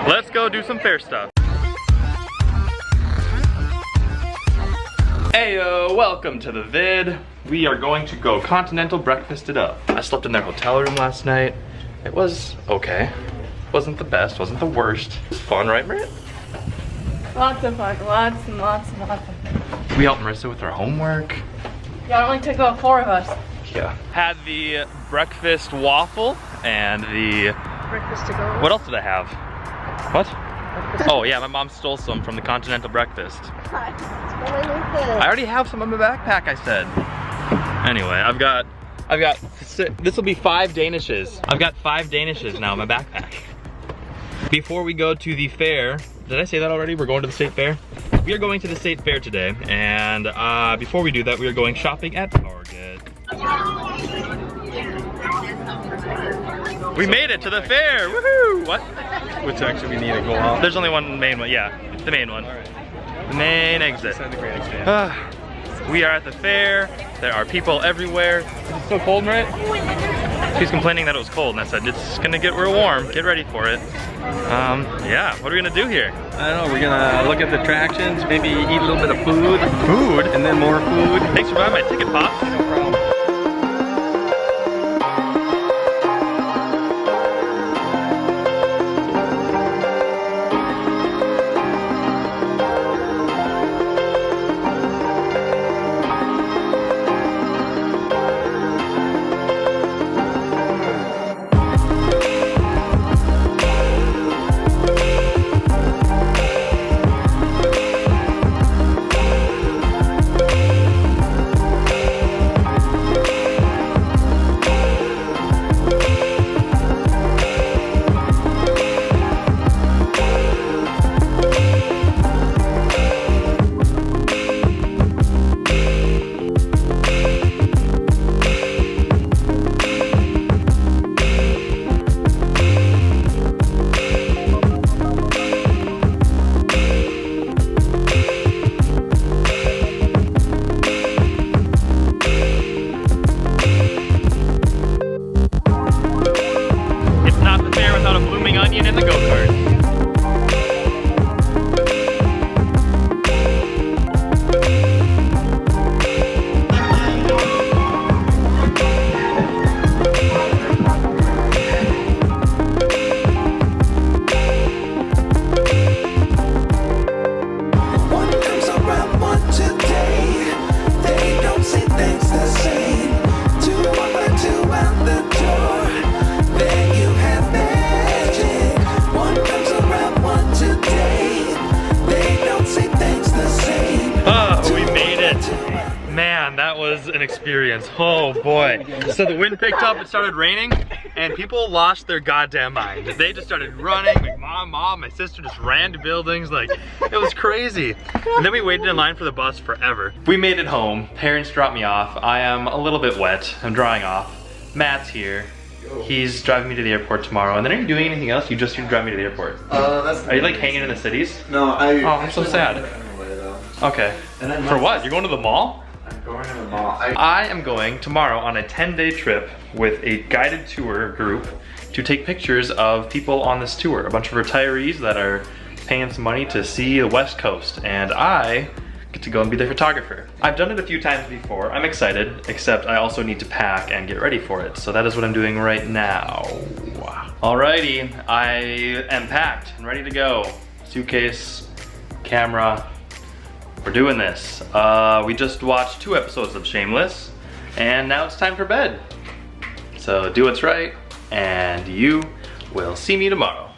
Let's go do some fair stuff. Heyo, welcome to the vid. We are going to go continental breakfast it up. I slept in their hotel room last night. It was okay. Wasn't the best, wasn't the worst. It was fun, right, Marit? Lots of fun, lots and lots and lots of fun. We helped Marissa with her homework. Yeah, it only took about 4 of us. Yeah. Had the breakfast waffle and the... Breakfast to go. What else did I have? What? Oh yeah, my mom stole some from the continental breakfast. I already have some in my backpack, I said. Anyway, I've got, this will be 5 Danishes. I've got 5 Danishes now in my backpack. Before we go to the fair, did I say that already? We're going to the state fair? We are going to the state fair today, and before we do that, we are going shopping at Target. We made it to the fair, woohoo! What? Which exit we need to go out? There's only one main one, yeah, the main one. All right. The main exit. We are at the fair. There are people everywhere. Is it so cold, Marit? She's complaining that it was cold, and I said, it's gonna get real warm. Get ready for it. Yeah, what are we gonna do here? I don't know, we're gonna look at the attractions, maybe eat a little bit of food. Food? And then more food. Thanks for buying my ticket, Pop. No problem. Man, that was an experience. Oh boy. So the wind picked up, it started raining, and people lost their goddamn mind. They just started running, like mom, my sister just ran to buildings, like it was crazy. And then we waited in line for the bus forever. We made it home, parents dropped me off. I am a little bit wet, I'm drying off. Matt's here. He's driving me to the airport tomorrow. And then are you doing anything else? You just here to drive me to the airport. Are you like hanging in the cities? No, Oh, I'm so sad. Anyway, though. Okay. For what? You're going to the mall? I'm going to the mall. I am going tomorrow on a 10-day trip with a guided tour group to take pictures of people on this tour. A bunch of retirees that are paying some money to see the West Coast. And I get to go and be the photographer. I've done it a few times before. I'm excited, except I also need to pack and get ready for it. So that is what I'm doing right now. Alrighty, I am packed and ready to go. Suitcase, camera, we're doing this. We just watched 2 episodes of Shameless, and now it's time for bed. So do what's right, and you will see me tomorrow.